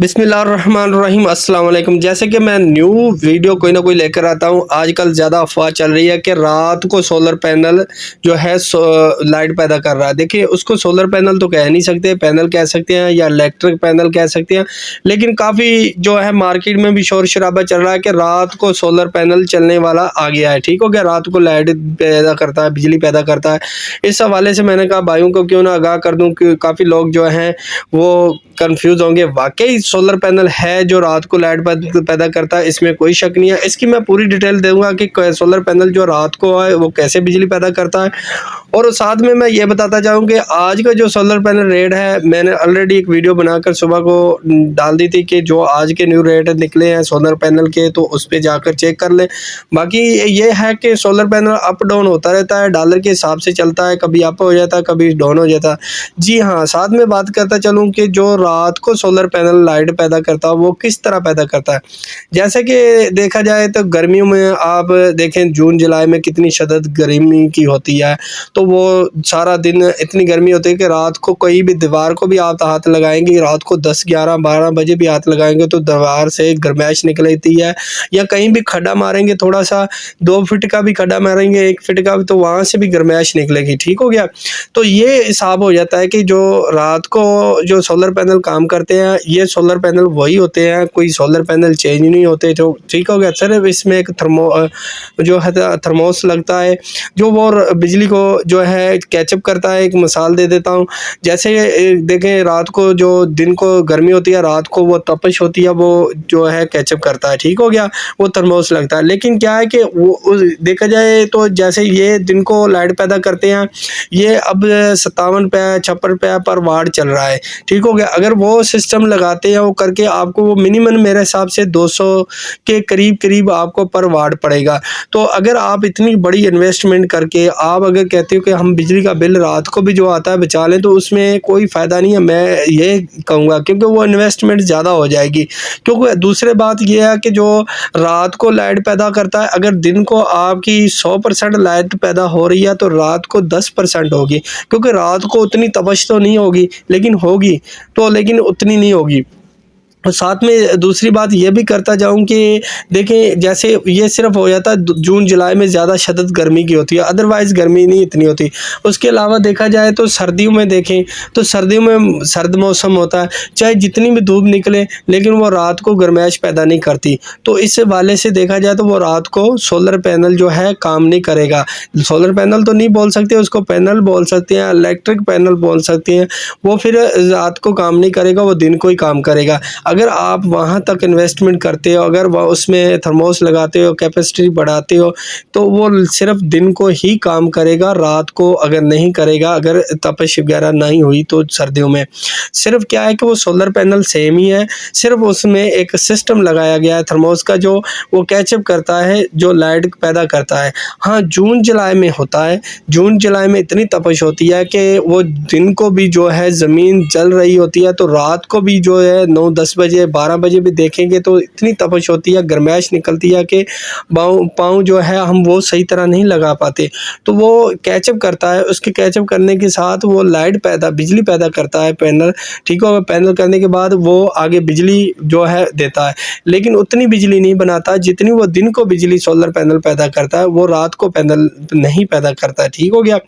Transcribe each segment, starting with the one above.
بسم اللہ الرحمن الرحیم۔ السلام علیکم۔ جیسے کہ میں نیو ویڈیو کوئی نہ کوئی لے کر آتا ہوں، آج کل زیادہ افواہ چل رہی ہے کہ رات کو سولر پینل جو ہے لائٹ پیدا کر رہا ہے۔ دیکھیں، اس کو سولر پینل تو کہہ نہیں سکتے، پینل کہہ سکتے ہیں یا الیکٹرک پینل کہہ سکتے ہیں، لیکن کافی جو ہے مارکیٹ میں بھی شور شرابہ چل رہا ہے کہ رات کو سولر پینل چلنے والا آ گیا ہے۔ ٹھیک ہو گیا، رات کو لائٹ پیدا کرتا ہے، بجلی پیدا کرتا ہے۔ اس حوالے سے میں نے کہا بھائیوں کو کیوں نہ آگاہ کر دوں کہ کافی لوگ جو ہیں وہ کنفیوز ہوں گے۔ واقعی سولر پینل ہے جو رات کو لائٹ پیدا کرتا ہے، اس میں کوئی شک نہیں ہے۔ اس کی میں پوری ڈیٹیل دوں گا کہ سولر پینل جو رات کو ہے وہ کیسے بجلی پیدا کرتا ہے، اور ساتھ میں یہ بتاتا جاؤں کہ آج کا جو سولر پینل ریٹ ہے، میں نے آلریڈی ایک ویڈیو بنا کر صبح کو ڈال دی تھی کہ جو آج کے نیو ریٹ نکلے ہیں سولر پینل کے، تو اس پہ جا کر چیک کر لیں۔ باقی یہ ہے کہ سولر پینل اپ ڈاؤن ہوتا رہتا ہے، ڈالر کے حساب سے چلتا ہے، کبھی اپ ہو جاتا ہے کبھی ڈاؤن ہو جاتا ہے۔ جی ہاں، ساتھ میں بات کرتا چلوں کہ جو رات کو سولر پینل لائٹ پیدا کرتا ہے وہ کس طرح پیدا کرتا ہے۔ جیسے کہ دیکھا جائے تو گرمیوں میں آپ دیکھیں جون جولائی میں کتنی شدت گرمی کی ہوتی ہے، تو وہ سارا دن اتنی گرمی ہوتی ہے کہ رات کو کوئی بھی دیوار کو بھی آپ ہاتھ لگائیں گے، رات کو 10 11 12 بجے بھی ہاتھ لگائیں گے تو دیوار سے گرمائش نکلتی ہے، یا کہیں بھی کھڈا ماریں گے، تھوڑا سا 2 فٹ کا بھی کھڈا ماریں گے، 1 فٹ کا بھی، تو وہاں سے بھی گرمائش نکلے گی۔ ٹھیک ہو گیا، تو یہ حساب ہو جاتا ہے کہ جو رات کو جو سولر پینل کام کرتے ہیں، یہ سولر پینل وہی ہوتے ہیں، کوئی سولر پینل چینج نہیں ہوتے۔ تو ٹھیک ہو گیا، صرف اس میں ایک جو ہے تھرموس لگتا ہے جو وہ بجلی کو جو ہے کیچ اپ کرتا ہے۔ ایک مثال دے دیتا ہوں، جیسے دیکھیں رات کو جو دن کو گرمی ہوتی ہے، رات کو وہ تپش ہوتی ہے، وہ جو ہے کیچ اپ کرتا ہے۔ ٹھیک ہو گیا، وہ تھرموس لگتا ہے۔ لیکن کیا ہے کہ وہ دیکھا جائے تو جیسے یہ دن کو لائٹ پیدا کرتے ہیں، یہ اب 57 پہ 56 پہ پر واٹ چل رہا ہے۔ ٹھیک ہو گیا، اگر وہ سسٹم لگاتے ہیں وہ کر کے آپ کو وہ منیمم میرے حساب سے 200 کے قریب آپ کو پر واٹ پڑے گا۔ تو اگر آپ اتنی بڑی انویسٹمنٹ کر کے آپ اگر کہتے ہو کہ ہم بجلی کا بل رات کو بھی جو آتا ہے بچا لیں، تو اس میں کوئی فائدہ نہیں ہے، میں یہ کہوں گا، کیونکہ وہ انویسٹمنٹ زیادہ ہو جائے گی۔ کیونکہ دوسرے بات یہ ہے کہ جو رات کو لائٹ پیدا کرتا ہے، اگر دن کو آپ کی 100% لائٹ پیدا ہو رہی ہے تو رات کو 10% ہوگی، کیونکہ رات کو اتنی تپش تو نہیں ہوگی، لیکن ہوگی تو لیکن اتنی نہیں ہوگی۔ اور ساتھ میں دوسری بات یہ بھی کرتا جاؤں کہ دیکھیں جیسے یہ صرف ہو جاتا ہے جون جولائی میں زیادہ شدت گرمی کی ہوتی ہے، ادروائز گرمی نہیں اتنی ہوتی۔ اس کے علاوہ دیکھا جائے تو سردیوں میں دیکھیں تو سردیوں میں سرد موسم ہوتا ہے، چاہے جتنی بھی دھوپ نکلے لیکن وہ رات کو گرمائش پیدا نہیں کرتی۔ تو اس حوالے سے دیکھا جائے تو وہ رات کو سولر پینل جو ہے کام نہیں کرے گا۔ سولر پینل تو نہیں بول سکتے، اس کو پینل بول سکتے ہیں، الیکٹرک پینل بول سکتے ہیں۔ وہ پھر رات کو کام نہیں کرے گا، وہ دن کو ہی کام کرے گا۔ اگر آپ وہاں تک انویسٹمنٹ کرتے ہو، اگر وہ اس میں تھرموس لگاتے ہو، کیپیسٹی بڑھاتے ہو، تو وہ صرف دن کو ہی کام کرے گا، رات کو اگر نہیں کرے گا، اگر تپش وغیرہ نہیں ہوئی تو سردیوں میں۔ صرف کیا ہے کہ وہ سولر پینل سیم ہی ہے، صرف اس میں ایک سسٹم لگایا گیا ہے تھرموس کا جو وہ کیچ اپ کرتا ہے، جو لائٹ پیدا کرتا ہے۔ ہاں، جون جولائی میں ہوتا ہے، جون جولائی میں اتنی تپش ہوتی ہے کہ وہ دن کو بھی جو ہے زمین جل رہی ہوتی ہے، تو رات کو بھی جو ہے 9 10 بجے 12 بجے بھی دیکھیں گے تو اتنی تپش ہوتی ہے، گرمائش نکلتی ہے کہ پاؤں جو ہے ہم وہ صحیح طرح نہیں لگا پاتے۔ تو وہ کیچ اپ کرتا ہے، اس کے کیچ اپ کرنے کے ساتھ وہ بجلی پیدا کرتا ہے پینل۔ ٹھیک ہوگا، پینل کرنے کے بعد وہ آگے بجلی جو ہے دیتا ہے، لیکن اتنی بجلی نہیں بناتا جتنی وہ دن کو بجلی سولر پینل پیدا کرتا ہے، وہ رات کو پینل نہیں پیدا کرتا ہے۔ ٹھیک ہو گیا،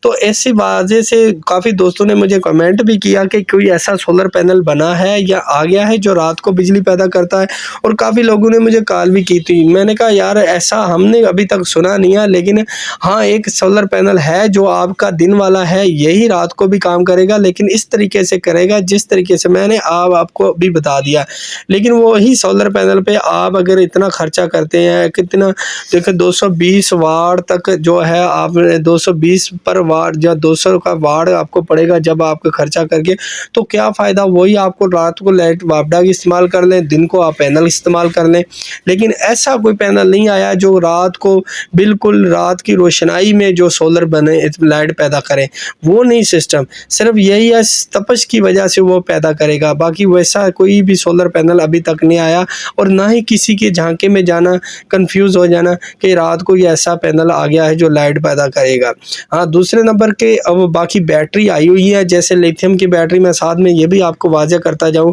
تو ایسی وجہ سے کافی دوستوں نے مجھے کمنٹ بھی کیا کہ کوئی ایسا سولر پینل بنا ہے یا آ گیا ہے جو رات کو بجلی پیدا کرتا ہے، اور کافی لوگوں نے مجھے کال بھی کی تھی۔ میں نے کہا یار ایسا ہم نے ابھی تک سنا نہیں ہے، لیکن ہاں ایک سولر پینل ہے جو آپ کا دن والا ہے، یہی رات کو بھی کام کرے گا، لیکن اس طریقے سے کرے گا جس طریقے سے میں نے آپ کو بھی بتا دیا۔ لیکن وہی سولر پینل پہ آپ اگر اتنا خرچہ کرتے ہیں، کتنا دیکھیں 220 واٹ تک جو ہے، آپ 220 پر واٹ یا 200 کا واٹ آپ کو پڑے گا جب آپ کا خرچہ کر کے، تو کیا فائدہ؟ وہی آپ کو رات کو لائٹ واپڈا کی استعمال کر لیں، دن کو آپ پینل استعمال کر لیں۔ لیکن ایسا کوئی پینل نہیں آیا جو رات کو بالکل رات کی روشنائی میں جو سولر بنے لائٹ پیدا کرے، وہ نہیں سسٹم، صرف یہی ہے تپش کی وجہ سے وہ پیدا کرے گا۔ باقی ویسا کوئی بھی سولر پینل ابھی تک نہیں آیا، اور نہ ہی کسی کے جھانکے میں جانا کنفیوز ہو جانا کہ رات کو یہ ایسا پینل آ گیا ہے جو لائٹ پیدا کرے گا۔ ہاں، دوسرے نمبر کے اب باقی بیٹری آئی ہوئی ہے، جیسے لیتھیم کی بیٹری، میں ساتھ میں یہ بھی آپ کو واضح کرتا جاؤں